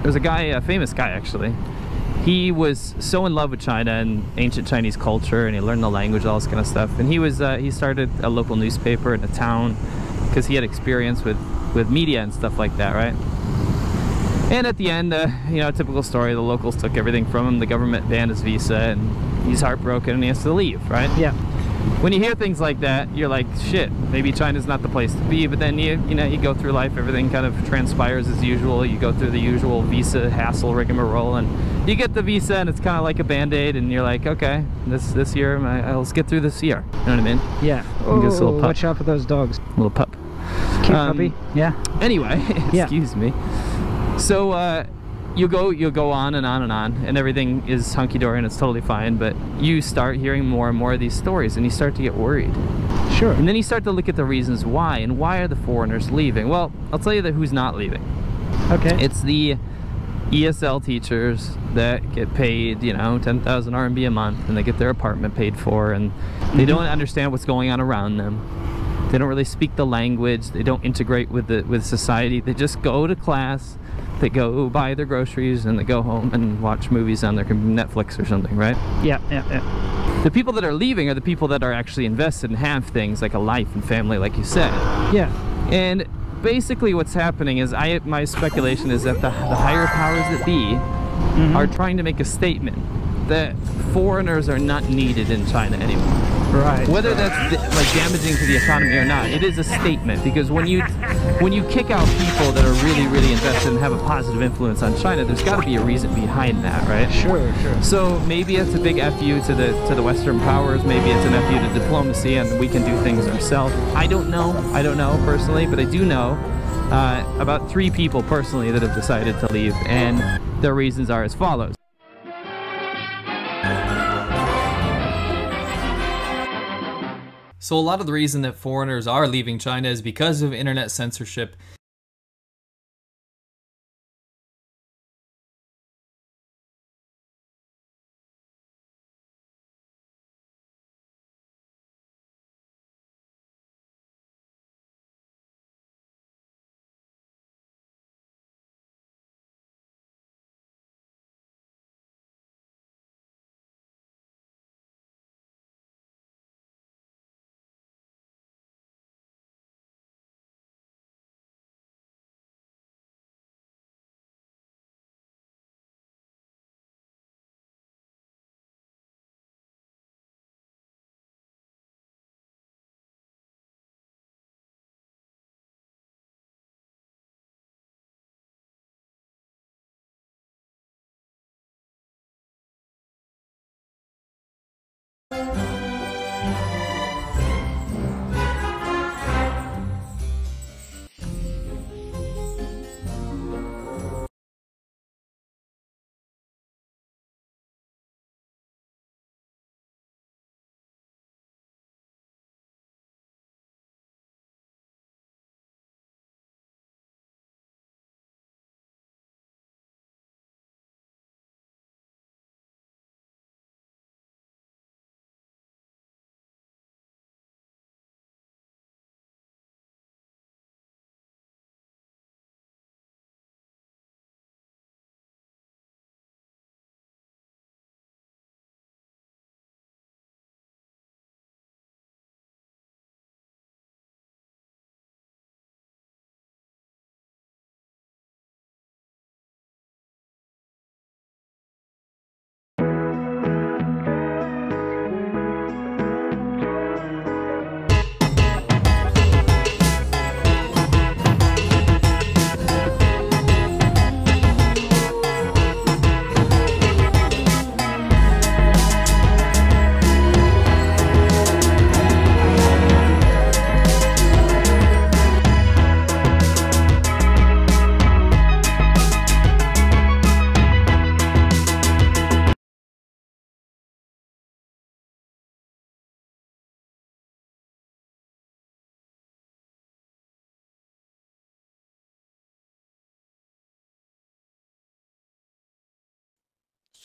There's a guy, a famous guy actually. He was so in love with China and ancient Chinese culture, and he learned the language, all this kind of stuff. And he started a local newspaper in a town because he had experience with media and stuff like that, right? And at the end, you know, typical story, the locals took everything from him. The government banned his visa, and he's heartbroken and he has to leave, right? Yeah. When you hear things like that, you're like, shit, maybe China's not the place to be. But then you know, you go through life, everything kind of transpires as usual. You go through the usual visa hassle rigmarole, and you get the visa, and it's kind of like a band-aid, and you're like, okay, this year, let's get through this year. You know what I mean? Yeah. Oh, watch out for those dogs. Little pup. Cute puppy. Yeah. Anyway, Yeah. excuse me. So you go on and on and on, and everything is hunky-dory and it's totally fine, but you start hearing more and more of these stories, and you start to get worried. Sure. And then you start to look at the reasons why, and why are the foreigners leaving? Well, I'll tell you that who's not leaving. Okay. It's the ESL teachers that get paid, you know, 10,000 RMB a month, and they get their apartment paid for, and they don't understand what's going on around them. They don't really speak the language. They don't integrate with society. They just go to class, they go buy their groceries, and they go home and watch movies on their Netflix or something, right? Yeah, yeah, yeah. The people that are leaving are the people that are actually invested and have things like a life and family, like you said. Yeah. And basically what's happening is, my speculation is that the higher powers that be are trying to make a statement that foreigners are not needed in China anymore. Right. Whether that's like damaging to the economy or not, it is a statement, because when you kick out people that are really invested and have a positive influence on China, there's got to be a reason behind that, right? Sure, sure. So maybe it's a big FU to the Western powers, maybe it's an FU to diplomacy, and we can do things ourselves. I don't know personally, but I do know about 3 people personally that have decided to leave, and their reasons are as follows. So a lot of the reason that foreigners are leaving China is because of internet censorship.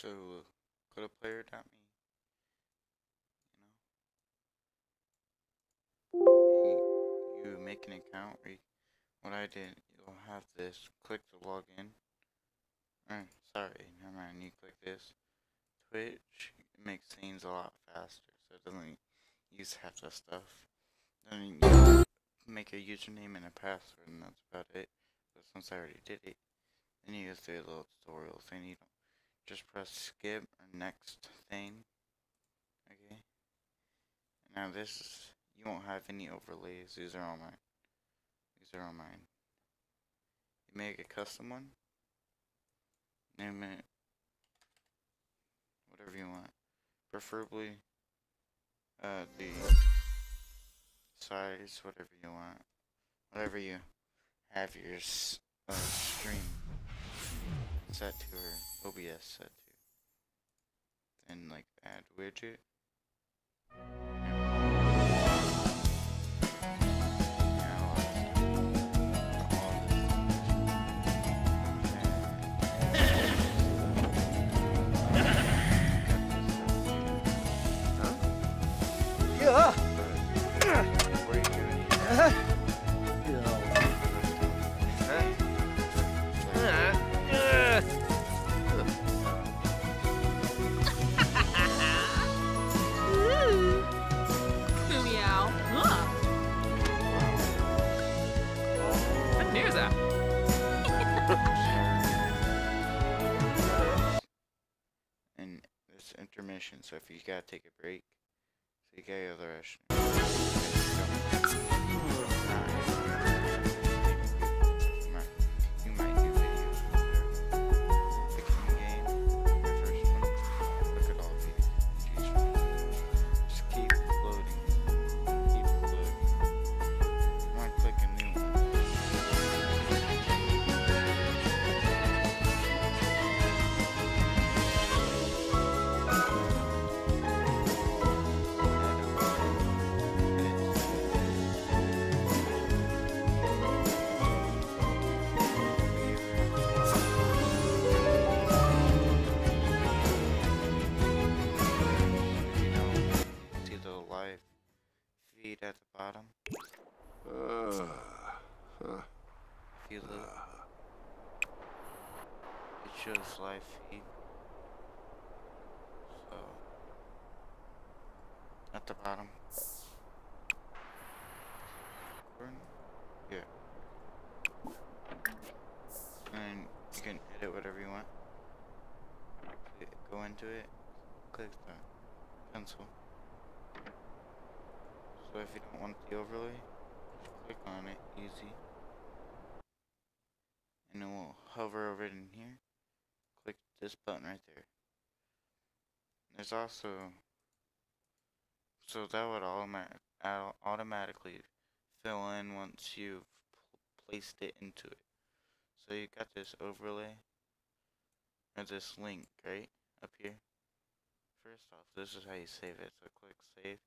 So, go to player.me, you make an account. What I did, you'll have this, click to log in, you click this, Twitch, it makes things a lot faster, so it doesn't use half the stuff. Then you make a username and a password, and that's about it. But since I already did it, then you use the little tutorial thing. You don't just press skip or next thing. Okay. Now this is, you won't have any overlays. These are all mine. These are all mine. You make a custom one. Name it whatever you want. Preferably the size, whatever you want. Whatever you have your stream set to or OBS set to. Then like add widget. And this intermission, so if you gotta take a break, so you gotta go to the restroom. You might do videos from there. Pick a new game, your first one, look at all these, choose from. Just keep loading. Keep loading. You wanna click a new one. See the live feed at the bottom? If you look, it shows live feed. So, at the bottom. Yeah. And you can edit whatever you want. Go into it, click the pencil. So if you don't want the overlay, just click on it, easy. And it will hover over it in here. Click this button right there. There's also, so that would automatically fill in once you've placed it into it. So you got this overlay, or this link, right, up here. First off, this is how you save it, so click save.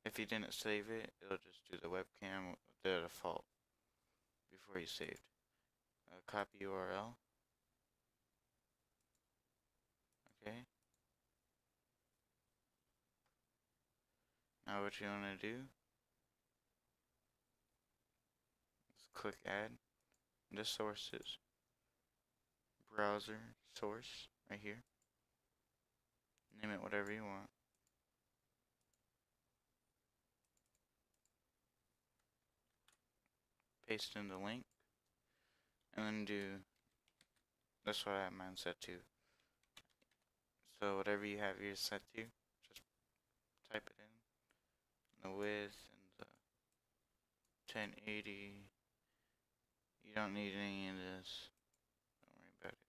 If you didn't save it, it'll just do the webcam, the default, before you saved. Copy URL. Okay. Now what you want to do is click add. The source is browser source right here. Name it whatever you want. Paste in the link, and then do, that's what I have mine set to. So whatever you have yours set to, just type it in. The width and the 1080. You don't need any of this. Don't worry about it.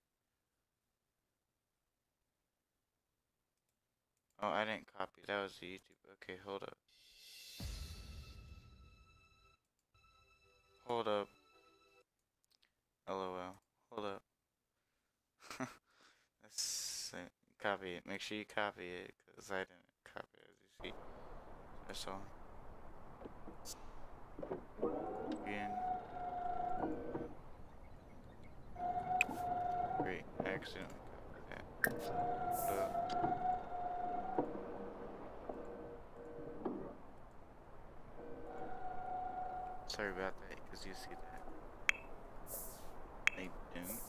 Oh, I didn't copy. That was the YouTube. Okay, hold up. Hold up. LOL. Hold up. Let's copy it. Make sure you copy it, because I didn't copy it, as you see. That's all. Again. Great. I accidentally copied that. Hold up. Sorry about that, because you see that. I don't.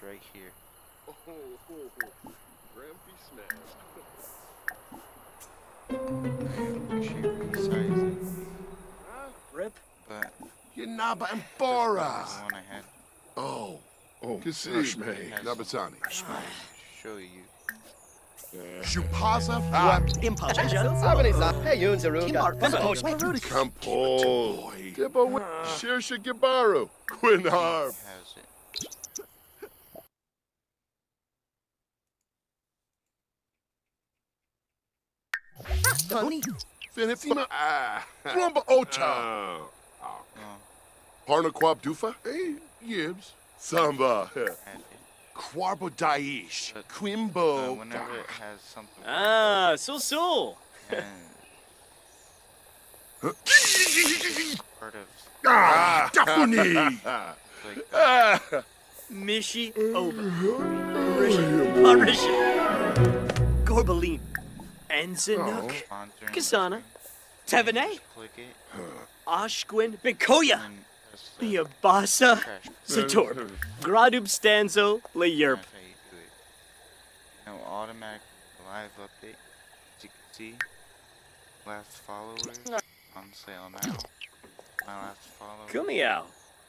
right here. Grampy smashed. Make sure you resize it. Rip. But Yanaba and the Bora. one I had Oh, Kasih, has Nabatani. show you. Shupaza Impulsion. Kampo. Dibba Shirsha Gibaru. Quinarb. Has it. Finifina. Rumba Ota. Oh, Parnaquab Dufa. Hey, Yibs. Samba. had it. Quarbo Daish. But, Quimbo. whenever it has something So. and part of Dafuni. like that. Mishi over. Marisha. Gorbaline. Enzanuk. sponsoring Kasana. this Tevene. thing. Click it Ashquin. Bikoya. and press the Biabasa. trash. Zator. Gradub Stanzo. Layerp. That's how you do it. No automatic live update. As you can see, last followers on sale now. My last follower. Kumiao.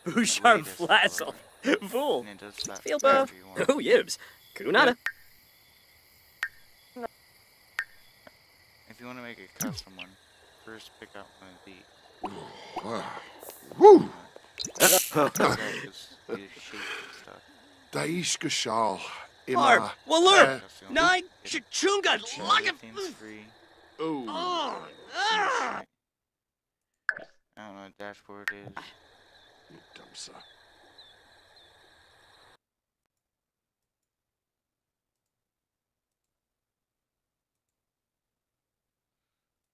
Bouchard latest Flazzle. follower. Fool. And it does that Feel for buff. everyone. Oh, Yibs. Kunada. If you want to make a custom one, first pick out one of these. Woo! Just do the shape and stuff. Daish Gashal. Barb. Walurp. That's the only Nine. way to get it. Chunga. Everything's free. Oh. Oh. I don't know what dashboard is. Dumb suck.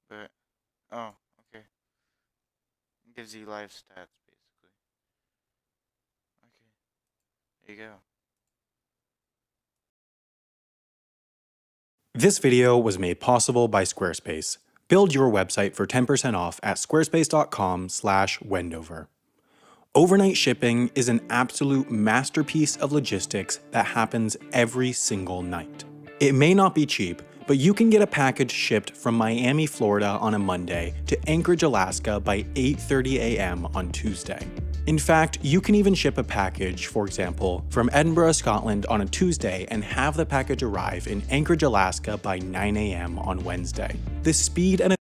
But, oh, okay. It gives you life stats, basically. Okay. There you go. This video was made possible by Squarespace. Build your website for 10% off at squarespace.com/Wendover. Overnight shipping is an absolute masterpiece of logistics that happens every single night. It may not be cheap, but you can get a package shipped from Miami, Florida on a Monday to Anchorage, Alaska by 8:30 a.m. on Tuesday. In fact, you can even ship a package, for example, from Edinburgh, Scotland on a Tuesday and have the package arrive in Anchorage, Alaska by 9 a.m. on Wednesday. The speed and